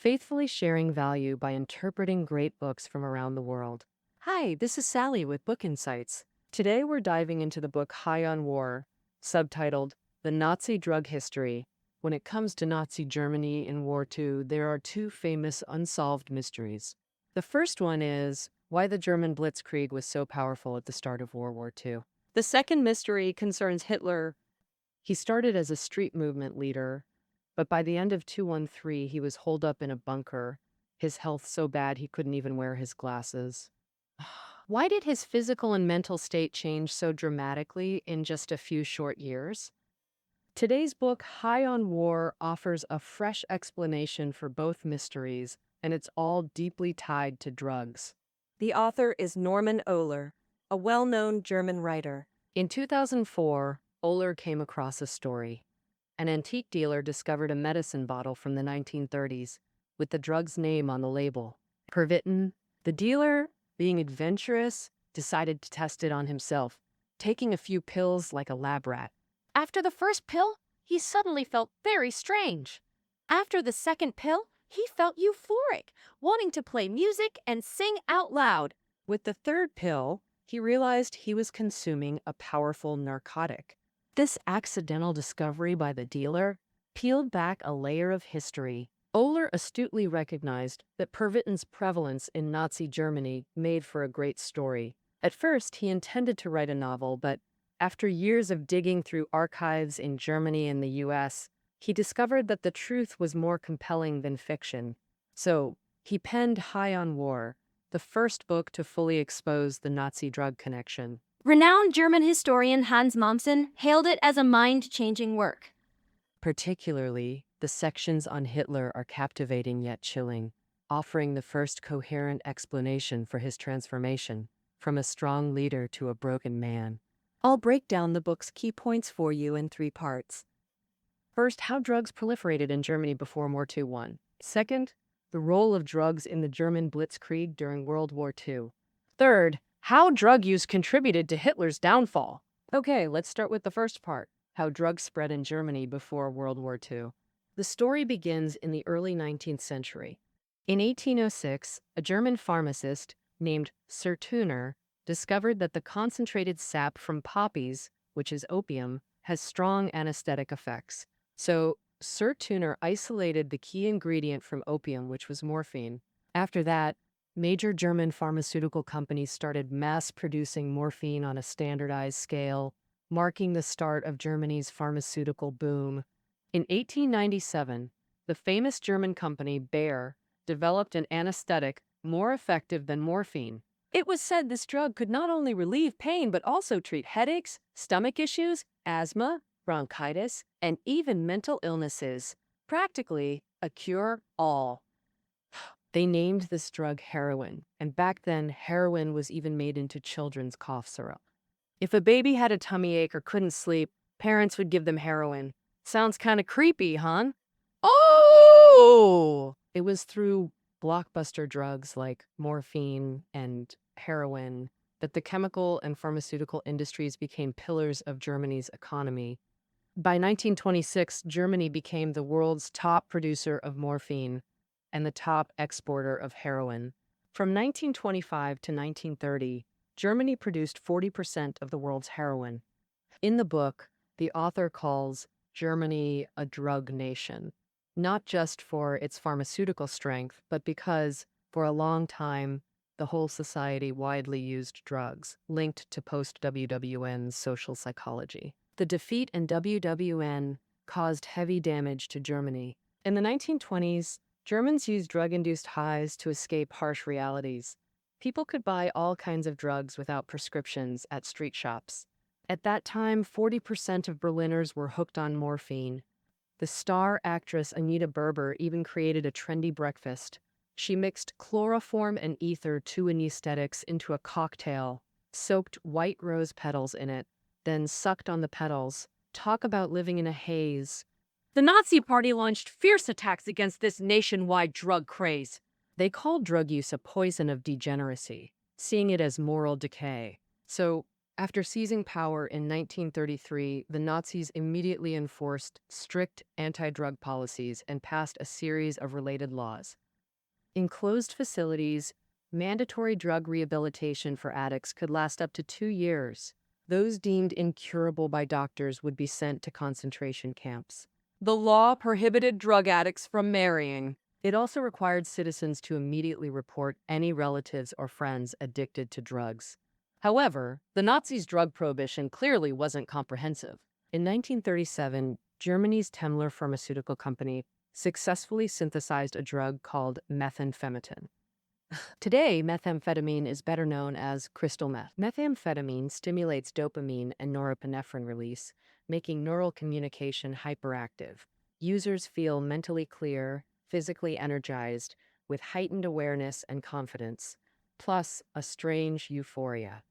faithfully sharing value by interpreting great books from around the world. Hi, this is Sally with Book Insights. Today we're diving into the book High on War, subtitled The Nazi Drug History. When it comes to Nazi Germany in War II, there are two famous unsolved mysteries. The first one is why the German Blitzkrieg was so powerful at the start of World War II. The second mystery concerns Hitler. He started as a street movement leader, but by the end of 213, he was holed up in a bunker, his health so bad he couldn't even wear his glasses. Why did his physical and mental state change so dramatically in just a few short years? Today's book, High on War, offers a fresh explanation for both mysteries, and it's all deeply tied to drugs. The author is Norman Ohler, a well-known German writer. In 2004, Ohler came across a story. An antique dealer discovered a medicine bottle from the 1930s with the drug's name on the label, Pervitin. The dealer, being adventurous, decided to test it on himself, taking a few pills like a lab rat. After the first pill, he suddenly felt very strange. After the second pill, he felt euphoric, wanting to play music and sing out loud. With the third pill, he realized he was consuming a powerful narcotic. This accidental discovery by the dealer peeled back a layer of history. Ohler astutely recognized that Pervitin's prevalence in Nazi Germany made for a great story. At first, he intended to write a novel, but after years of digging through archives in Germany and the US, he discovered that the truth was more compelling than fiction. So, he penned High on War, the first book to fully expose the Nazi drug connection. Renowned German historian Hans Mommsen hailed it as a mind-changing work. Particularly, the sections on Hitler are captivating yet chilling, offering the first coherent explanation for his transformation from a strong leader to a broken man. I'll break down the book's key points for you in 3 parts. First, how drugs proliferated in Germany before World War I. Second, the role of drugs in the German Blitzkrieg during World War II. Third, how drug use contributed to Hitler's downfall. Okay, let's start with the first part, how drugs spread in Germany before World War II. The story begins in the early 19th century. In 1806, a German pharmacist named Sir Tuner discovered that the concentrated sap from poppies, which is opium, has strong anesthetic effects. So, Sir Tuner isolated the key ingredient from opium, which was morphine. After that, major German pharmaceutical companies started mass-producing morphine on a standardized scale, marking the start of Germany's pharmaceutical boom. In 1897, the famous German company Bayer developed an anesthetic more effective than morphine. It was said this drug could not only relieve pain but also treat headaches, stomach issues, asthma, bronchitis, and even mental illnesses. Practically a cure-all. They named this drug heroin, and back then, heroin was even made into children's cough syrup. If a baby had a tummy ache or couldn't sleep, parents would give them heroin. Sounds kind of creepy, huh? Oh! It was through blockbuster drugs like morphine and heroin that the chemical and pharmaceutical industries became pillars of Germany's economy. By 1926, Germany became the world's top producer of morphine and the top exporter of heroin. From 1925 to 1930, Germany produced 40% of the world's heroin. In the book, the author calls Germany a drug nation, not just for its pharmaceutical strength, but because, for a long time, the whole society widely used drugs, linked to post-WWN's social psychology. The defeat in WWN caused heavy damage to Germany. In the 1920s, Germans used drug-induced highs to escape harsh realities. People could buy all kinds of drugs without prescriptions at street shops. At that time, 40% of Berliners were hooked on morphine. The star actress Anita Berber even created a trendy breakfast. She mixed chloroform and ether, two anesthetics, into a cocktail, soaked white rose petals in it, then sucked on the petals. Talk about living in a haze. The Nazi Party launched fierce attacks against this nationwide drug craze. They called drug use a poison of degeneracy, seeing it as moral decay. So, After seizing power in 1933, the Nazis immediately enforced strict anti-drug policies and passed a series of related laws. In closed facilities, mandatory drug rehabilitation for addicts could last up to 2 years. Those deemed incurable by doctors would be sent to concentration camps. The law prohibited drug addicts from marrying. It also required citizens to immediately report any relatives or friends addicted to drugs. However, the Nazis' drug prohibition clearly wasn't comprehensive. In 1937, Germany's Temmler pharmaceutical company successfully synthesized a drug called methamphetamine. Today, methamphetamine is better known as crystal meth. Methamphetamine stimulates dopamine and norepinephrine release, making neural communication hyperactive. Users feel mentally clear, physically energized, with heightened awareness and confidence, plus a strange euphoria.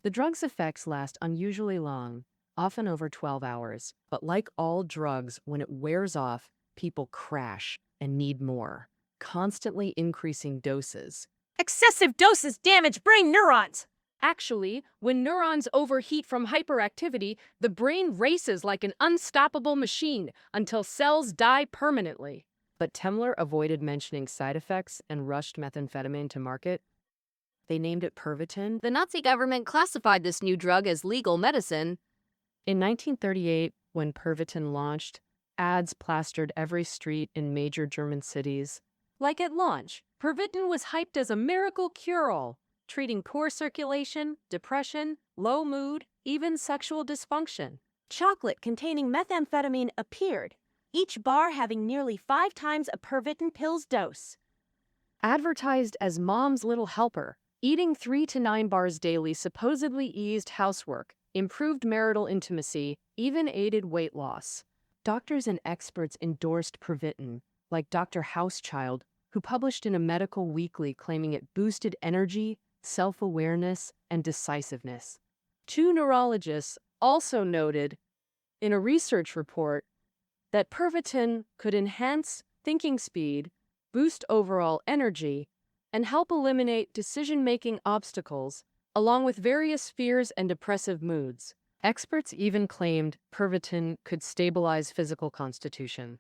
The drug's effects last unusually long, often over 12 hours, but like all drugs, when it wears off, people crash and need more, constantly increasing doses. Excessive doses damage brain neurons. Actually, when neurons overheat from hyperactivity, the brain races like an unstoppable machine until cells die permanently. But Temmler avoided mentioning side effects and rushed methamphetamine to market. They named it Pervitin. The Nazi government classified this new drug as legal medicine. In 1938, when Pervitin launched, ads plastered every street in major German cities. Like at launch, Pervitin was hyped as a miracle cure-all, treating poor circulation, depression, low mood, even sexual dysfunction. Chocolate containing methamphetamine appeared, each bar having nearly 5 times a Pervitin pill's dose. Advertised as Mom's Little Helper, eating 3 to 9 bars daily supposedly eased housework, improved marital intimacy, even aided weight loss. Doctors and experts endorsed Pervitin, like Dr. Housechild, who published in a medical weekly claiming it boosted energy, self-awareness, and decisiveness. 2 neurologists also noted in a research report that Pervitin could enhance thinking speed, boost overall energy, and help eliminate decision-making obstacles, along with various fears and depressive moods. Experts even claimed Pervitin could stabilize physical constitution.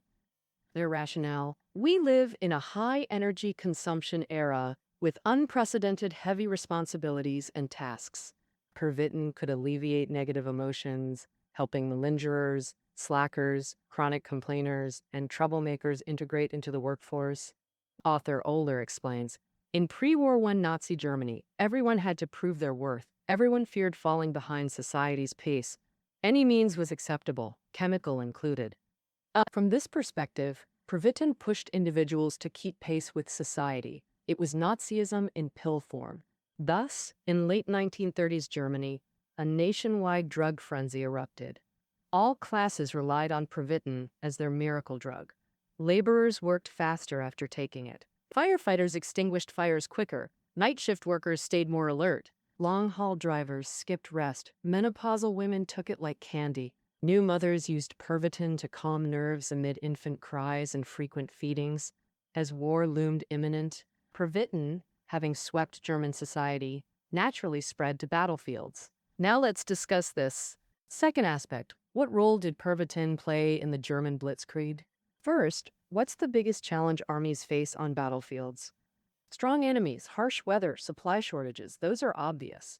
Their rationale: we live in a high-energy consumption era with unprecedented heavy responsibilities and tasks. Pervitin could alleviate negative emotions, helping malingerers, slackers, chronic complainers, and troublemakers integrate into the workforce. Author Oehler explains, in pre-War I Nazi Germany, everyone had to prove their worth. Everyone feared falling behind society's pace. Any means was acceptable, chemical included. From this perspective, Pervitin pushed individuals to keep pace with society. It was Nazism in pill form. Thus, in late 1930s Germany, a nationwide drug frenzy erupted. All classes relied on Pervitin as their miracle drug. Laborers worked faster after taking it. Firefighters extinguished fires quicker. Night shift workers stayed more alert. Long-haul drivers skipped rest. Menopausal women took it like candy. New mothers used Pervitin to calm nerves amid infant cries and frequent feedings. As war loomed imminent, Pervitin, having swept German society, naturally spread to battlefields. Now let's discuss this. Second aspect, what role did Pervitin play in the German Blitzkrieg? First, what's the biggest challenge armies face on battlefields? Strong enemies, harsh weather, supply shortages, those are obvious.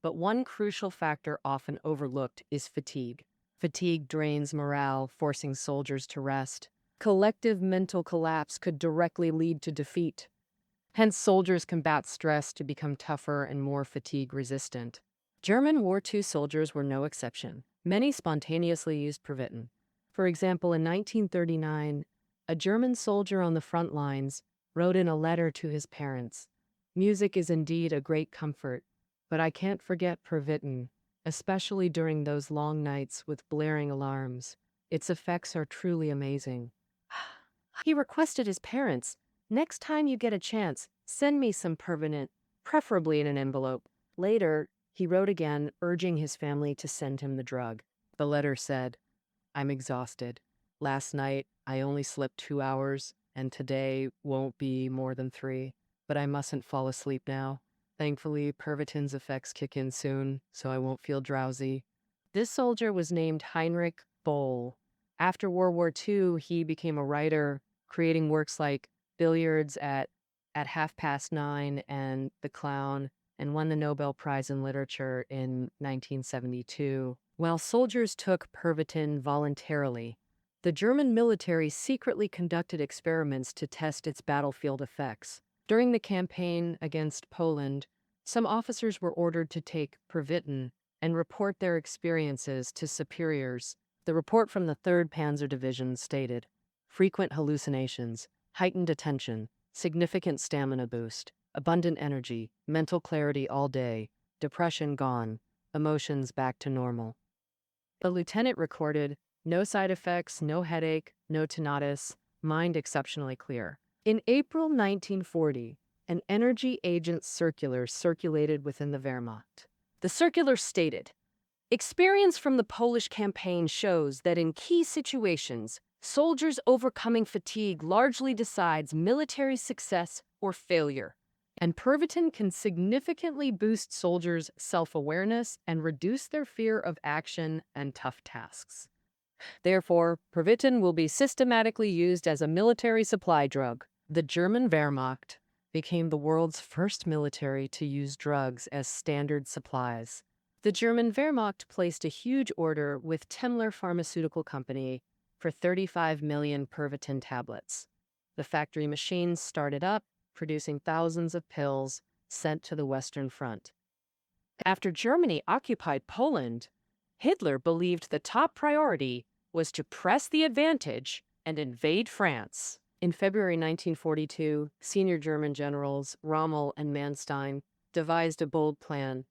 But one crucial factor often overlooked is fatigue. Fatigue drains morale, forcing soldiers to rest. Collective mental collapse could directly lead to defeat. Hence, soldiers combat stress to become tougher and more fatigue-resistant. German War II soldiers were no exception. Many spontaneously used Pervitin. For example, in 1939, a German soldier on the front lines wrote in a letter to his parents, "Music is indeed a great comfort, but I can't forget Pervitin, especially during those long nights with blaring alarms. Its effects are truly amazing." He requested his parents, "Next time you get a chance, send me some Pervitin, preferably in an envelope." Later, he wrote again, urging his family to send him the drug. The letter said, "I'm exhausted. Last night, I only slept 2 hours, and today won't be more than 3. But I mustn't fall asleep now. Thankfully, Pervitin's effects kick in soon, so I won't feel drowsy. This soldier was named Heinrich Boll. After World War II, he became a writer, creating works like Billiards at 9:30 and The Clown, and won the Nobel Prize in Literature in 1972. While soldiers took Pervitin voluntarily, the German military secretly conducted experiments to test its battlefield effects. During the campaign against Poland, some officers were ordered to take Pervitin and report their experiences to superiors. The report from the 3rd Panzer Division stated, frequent hallucinations, heightened attention, significant stamina boost, abundant energy, mental clarity all day, depression gone, emotions back to normal. The lieutenant recorded, no side effects, no headache, no tinnitus, mind exceptionally clear. In April 1940, an energy agent circular circulated within the Wehrmacht. The circular stated, experience from the Polish campaign shows that in key situations, soldiers overcoming fatigue largely decides military success or failure. And Pervitin can significantly boost soldiers' self-awareness and reduce their fear of action and tough tasks. Therefore, Pervitin will be systematically used as a military supply drug. The German Wehrmacht became the world's first military to use drugs as standard supplies. The German Wehrmacht placed a huge order with Temmler Pharmaceutical Company for 35 million Pervitin tablets. The factory machines started up, producing thousands of pills sent to the Western Front. After Germany occupied Poland, Hitler believed the top priority was to press the advantage and invade France. In February 1942, senior German generals Rommel and Manstein devised a bold plan,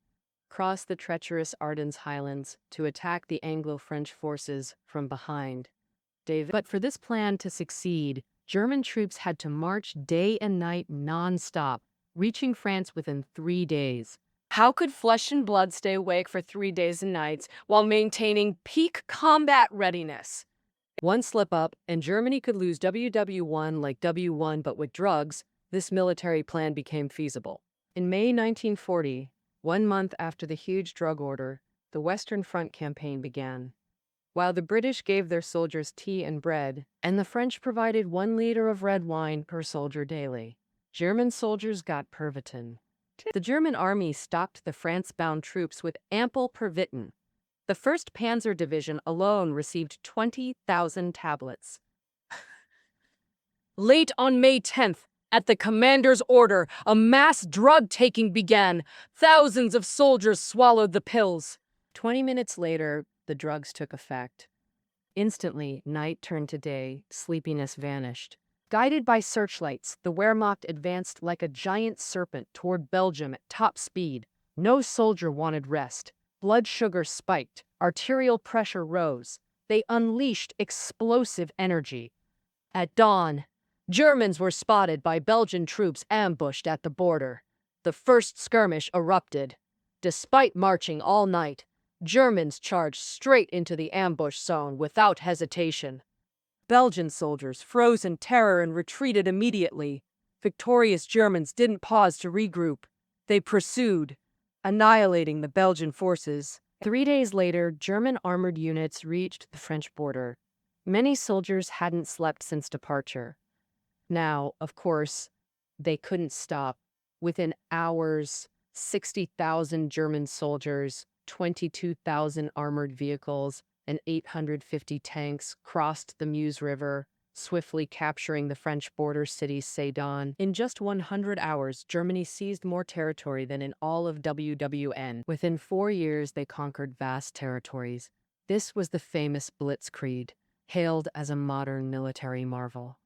cross the treacherous Ardennes highlands to attack the Anglo-French forces from behind. But for this plan to succeed, German troops had to march day and night non-stop, reaching France within 3 days. How could flesh and blood stay awake for 3 days and nights while maintaining peak combat readiness? One slip up, and Germany could lose WW1 like W1, but with drugs, this military plan became feasible. In May 1940, 1 month after the huge drug order, the Western Front campaign began. While the British gave their soldiers tea and bread, and the French provided 1 liter of red wine per soldier daily, German soldiers got Pervitin. The German army stocked the France-bound troops with ample Pervitin. The 1st Panzer Division alone received 20,000 tablets. Late on May 10th, at the commander's order, a mass drug-taking began. Thousands of soldiers swallowed the pills. 20 minutes later, the drugs took effect. Instantly, night turned to day, sleepiness vanished. Guided by searchlights, the Wehrmacht advanced like a giant serpent toward Belgium at top speed. No soldier wanted rest. Blood sugar spiked, arterial pressure rose. They unleashed explosive energy. At dawn, Germans were spotted by Belgian troops ambushed at the border. The first skirmish erupted. Despite marching all night, Germans charged straight into the ambush zone without hesitation. Belgian soldiers froze in terror and retreated immediately. Victorious Germans didn't pause to regroup. They pursued, annihilating the Belgian forces. 3 days later, German armored units reached the French border. Many soldiers hadn't slept since departure. Now, of course, they couldn't stop. Within hours, 60,000 German soldiers, 22,000 armored vehicles, and 850 tanks crossed the Meuse River, swiftly capturing the French border city Sedan. In just 100 hours, Germany seized more territory than in all of WWN. Within 4 years, they conquered vast territories. This was the famous Blitzkrieg, hailed as a modern military marvel.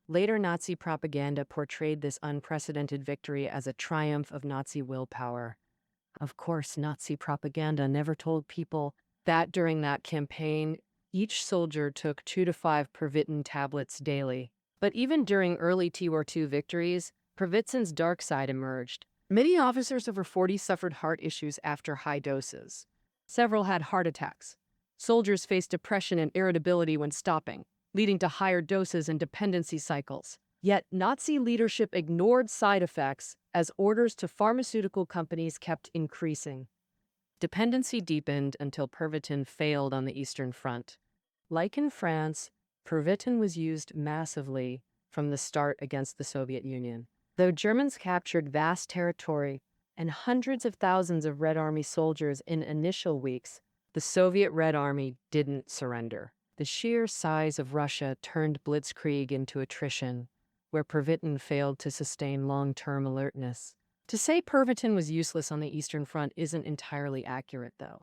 Later Nazi propaganda portrayed this unprecedented victory as a triumph of Nazi willpower. Of course, Nazi propaganda never told people that during that campaign, each soldier took 2 to 5 Pervitin tablets daily. But even during early World War II victories, Pervitin's dark side emerged. Many officers over 40 suffered heart issues after high doses. Several had heart attacks. Soldiers faced depression and irritability when stopping, leading to higher doses and dependency cycles. Yet Nazi leadership ignored side effects as orders to pharmaceutical companies kept increasing. Dependency deepened until Pervitin failed on the Eastern Front. Like in France, Pervitin was used massively from the start against the Soviet Union. Though Germans captured vast territory and hundreds of thousands of Red Army soldiers in initial weeks, the Soviet Red Army didn't surrender. The sheer size of Russia turned blitzkrieg into attrition, where Pervitin failed to sustain long-term alertness. To say Pervitin was useless on the Eastern Front isn't entirely accurate, though.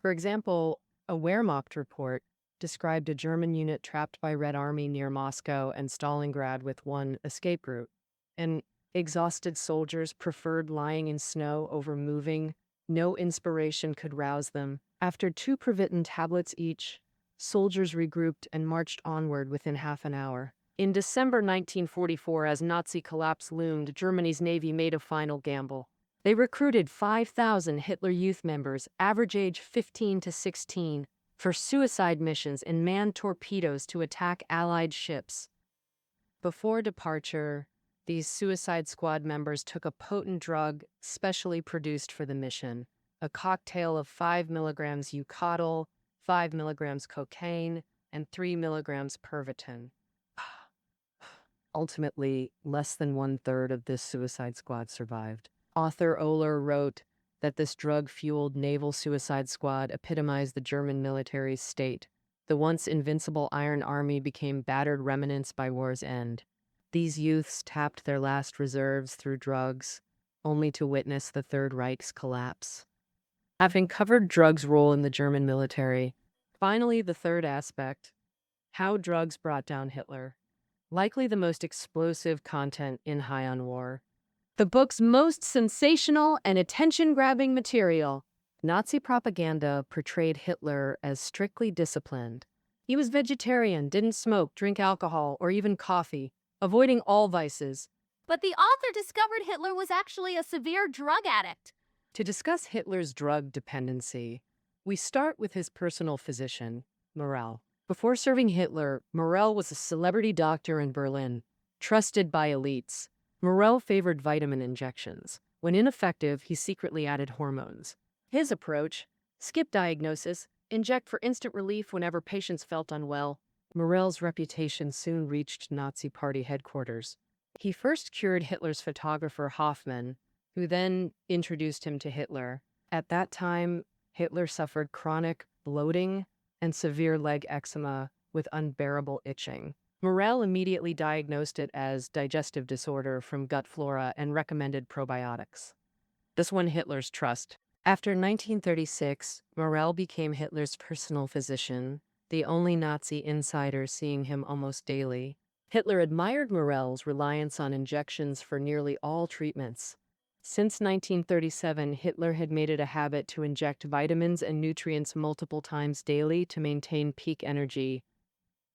For example, a Wehrmacht report described a German unit trapped by Red Army near Moscow and Stalingrad with one escape route. And exhausted soldiers preferred lying in snow over moving. No inspiration could rouse them. After 2 Pervitin tablets each, soldiers regrouped and marched onward within half an hour. In December 1944, as Nazi collapse loomed, Germany's navy made a final gamble. They recruited 5,000 Hitler Youth members, average age 15 to 16, for suicide missions and manned torpedoes to attack Allied ships. Before departure, these suicide squad members took a potent drug specially produced for the mission, a cocktail of 5 milligrams Eucodyl, 5 milligrams cocaine, and 3 milligrams Pervitin. Ultimately, less than 1/3 of this suicide squad survived. Author Oehler wrote that this drug-fueled naval suicide squad epitomized the German military's state. The once invincible Iron Army became battered remnants by war's end. These youths tapped their last reserves through drugs, only to witness the Third Reich's collapse. Having covered drugs' role in the German military, finally the third aspect, how drugs brought down Hitler. Likely the most explosive content in High on War. The book's most sensational and attention-grabbing material. Nazi propaganda portrayed Hitler as strictly disciplined. He was vegetarian, didn't smoke, drink alcohol, or even coffee, avoiding all vices. But the author discovered Hitler was actually a severe drug addict. To discuss Hitler's drug dependency, we start with his personal physician, Morell. Before serving Hitler, Morell was a celebrity doctor in Berlin, trusted by elites. Morell favored vitamin injections. When ineffective, he secretly added hormones. His approach: skip diagnosis, inject for instant relief whenever patients felt unwell. Morell's reputation soon reached Nazi Party headquarters. He first cured Hitler's photographer Hoffmann, who then introduced him to Hitler. At that time, Hitler suffered chronic bloating and severe leg eczema with unbearable itching. Morell immediately diagnosed it as digestive disorder from gut flora and recommended probiotics. This won Hitler's trust. After 1936, Morell became Hitler's personal physician, the only Nazi insider seeing him almost daily. Hitler admired Morell's reliance on injections for nearly all treatments. Since 1937, Hitler had made it a habit to inject vitamins and nutrients multiple times daily to maintain peak energy.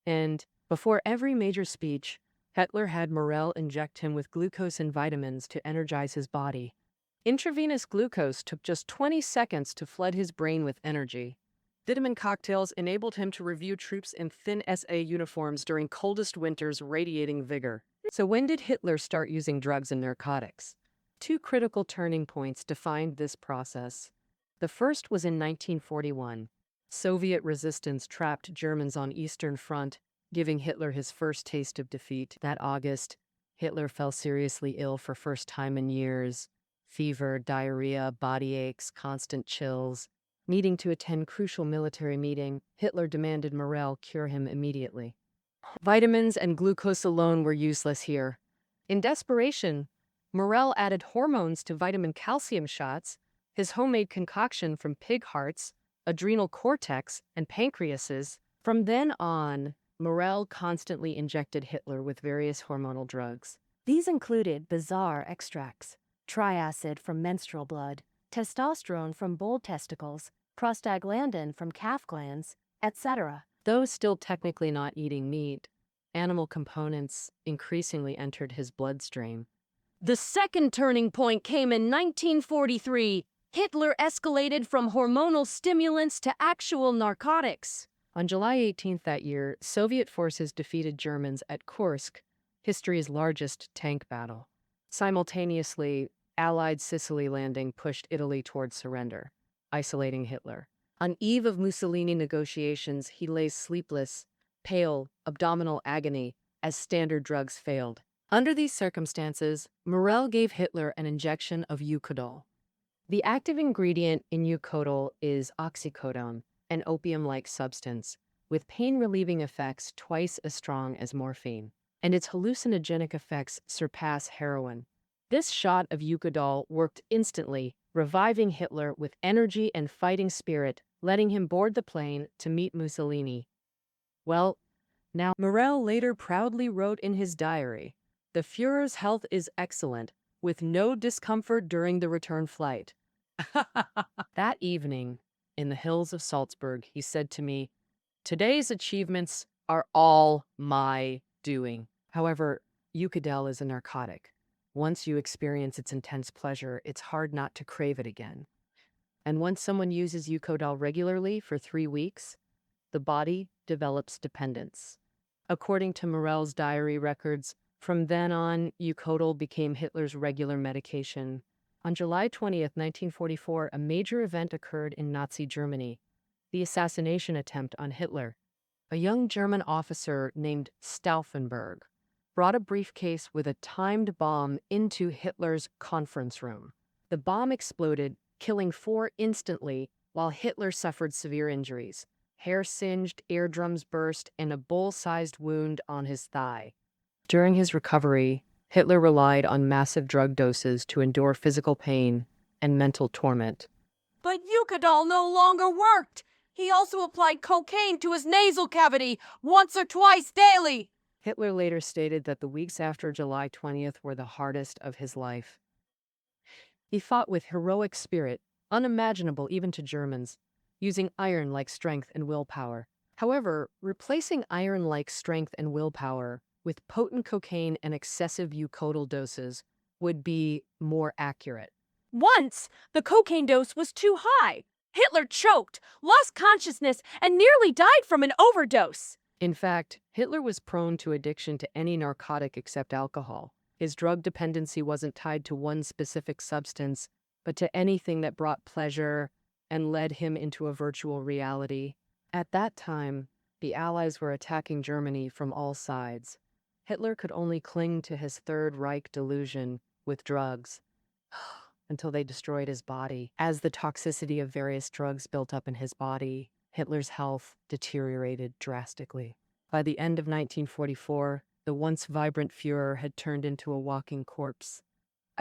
And before every major speech, Hitler had Morell inject him with glucose and vitamins to energize his body. Intravenous glucose took just 20 seconds to flood his brain with energy. Vitamin cocktails enabled him to review troops in thin SA uniforms during coldest winters, radiating vigor. So when did Hitler start using drugs and narcotics? 2 critical turning points defined this process. The first was in 1941. Soviet resistance trapped Germans on Eastern Front, giving Hitler his first taste of defeat. That August, Hitler fell seriously ill for first time in years. Fever, diarrhea, body aches, constant chills. Needing to attend crucial military meeting, Hitler demanded Morell cure him immediately. Vitamins and glucose alone were useless here. In desperation, Morell added hormones to vitamin calcium shots, his homemade concoction from pig hearts, adrenal cortex, and pancreases. From then on, Morell constantly injected Hitler with various hormonal drugs. These included bizarre extracts: triacid from menstrual blood, testosterone from bull testicles, prostaglandin from calf glands, etc. Though still technically not eating meat, animal components increasingly entered his bloodstream. The second turning point came in 1943. Hitler escalated from hormonal stimulants to actual narcotics. On July 18th that year, Soviet forces defeated Germans at Kursk, history's largest tank battle. Simultaneously, Allied Sicily landing pushed Italy towards surrender, isolating Hitler. On eve of Mussolini negotiations, he lay sleepless, pale, abdominal agony, as standard drugs failed. Under these circumstances, Morel gave Hitler an injection of Eucodol. The active ingredient in Eucodol is oxycodone, an opium-like substance, with pain-relieving effects twice as strong as morphine, and its hallucinogenic effects surpass heroin. This shot of Eucodol worked instantly, reviving Hitler with energy and fighting spirit, letting him board the plane to meet Mussolini. Well, now, Morel later proudly wrote in his diary, "The Führer's health is excellent, with no discomfort during the return flight." That evening, in the hills of Salzburg, he said to me, "Today's achievements are all my doing." However, Eucodol is a narcotic. Once you experience its intense pleasure, it's hard not to crave it again. And once someone uses Eucodol regularly for 3 weeks, the body develops dependence. According to Morel's diary records, from then on, Eucodol became Hitler's regular medication. On July 20th, 1944, a major event occurred in Nazi Germany, the assassination attempt on Hitler. A young German officer named Stauffenberg brought a briefcase with a timed bomb into Hitler's conference room. The bomb exploded, killing 4 instantly, while Hitler suffered severe injuries. Hair singed, eardrums burst, and a bowl-sized wound on his thigh. During his recovery, Hitler relied on massive drug doses to endure physical pain and mental torment. But Eucodol no longer worked. He also applied cocaine to his nasal cavity once or twice daily. Hitler later stated that the weeks after July 20th were the hardest of his life. He fought with heroic spirit, unimaginable even to Germans, using iron-like strength and willpower. However, replacing iron-like strength and willpower with potent cocaine and excessive Eucodol doses would be more accurate. Once, the cocaine dose was too high. Hitler choked, lost consciousness, and nearly died from an overdose. In fact, Hitler was prone to addiction to any narcotic except alcohol. His drug dependency wasn't tied to one specific substance, but to anything that brought pleasure and led him into a virtual reality. At that time, the Allies were attacking Germany from all sides. Hitler could only cling to his Third Reich delusion with drugs until they destroyed his body. As the toxicity of various drugs built up in his body, Hitler's health deteriorated drastically. By the end of 1944, the once vibrant Führer had turned into a walking corpse.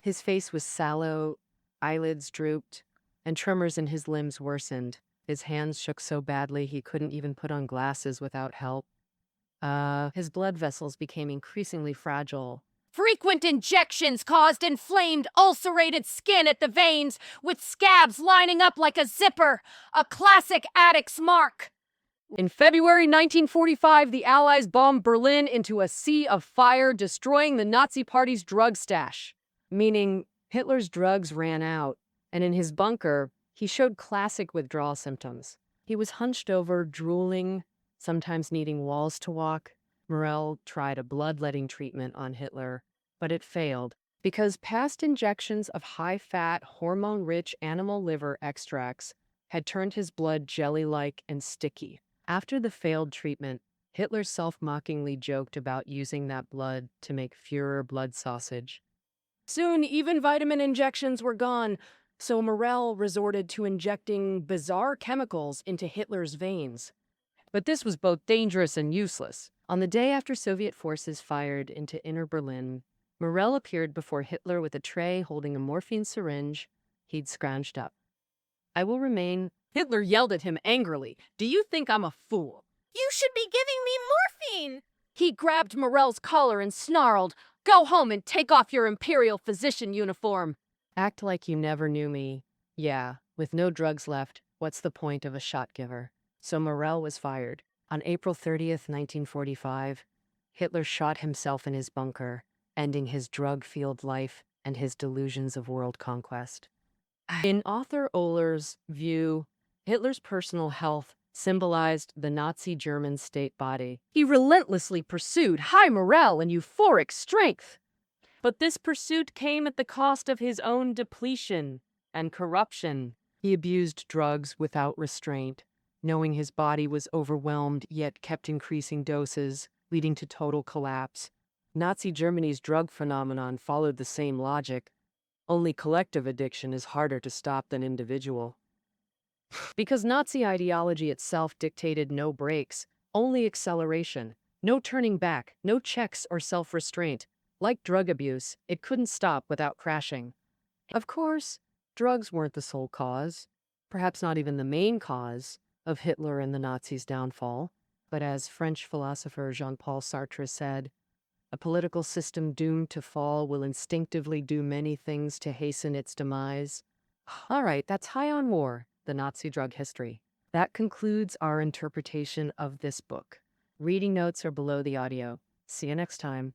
His face was sallow, eyelids drooped, and tremors in his limbs worsened. His hands shook so badly he couldn't even put on glasses without help. His blood vessels became increasingly fragile. Frequent injections caused inflamed, ulcerated skin at the veins, with scabs lining up like a zipper, a classic addict's mark. In February 1945, the Allies bombed Berlin into a sea of fire, destroying the Nazi Party's drug stash. Meaning, Hitler's drugs ran out, and in his bunker, he showed classic withdrawal symptoms. He was hunched over, drooling, sometimes needing walls to walk. Morel tried a bloodletting treatment on Hitler, but it failed because past injections of high-fat, hormone-rich animal liver extracts had turned his blood jelly-like and sticky. After the failed treatment, Hitler self-mockingly joked about using that blood to make Führer blood sausage. Soon, even vitamin injections were gone, so Morel resorted to injecting bizarre chemicals into Hitler's veins. But this was both dangerous and useless. On the day after Soviet forces fired into inner Berlin, Morel appeared before Hitler with a tray holding a morphine syringe he'd scrounged up. "I will remain." Hitler yelled at him angrily. "Do you think I'm a fool?" You should be giving me morphine. He grabbed Morel's collar and snarled, "Go home and take off your imperial physician uniform." Act like you never knew me. Yeah, with no drugs left, what's the point of a shot giver? So Morel was fired. On April 30th, 1945, Hitler shot himself in his bunker, ending his drug-fueled life and his delusions of world conquest. In author Ohler's view, Hitler's personal health symbolized the Nazi German state body. He relentlessly pursued high morale and euphoric strength. But this pursuit came at the cost of his own depletion and corruption. He abused drugs without restraint, knowing his body was overwhelmed, yet kept increasing doses, leading to total collapse. Nazi Germany's drug phenomenon followed the same logic, only collective addiction is harder to stop than individual. Because Nazi ideology itself dictated no brakes, only acceleration, no turning back, no checks or self-restraint. Like drug abuse, it couldn't stop without crashing. Of course, drugs weren't the sole cause, perhaps not even the main cause, of Hitler and the Nazis' downfall. But as French philosopher Jean-Paul Sartre said, a political system doomed to fall will instinctively do many things to hasten its demise. All right, that's High on War, the Nazi drug history. That concludes our interpretation of this book. Reading notes are below the audio. See you next time.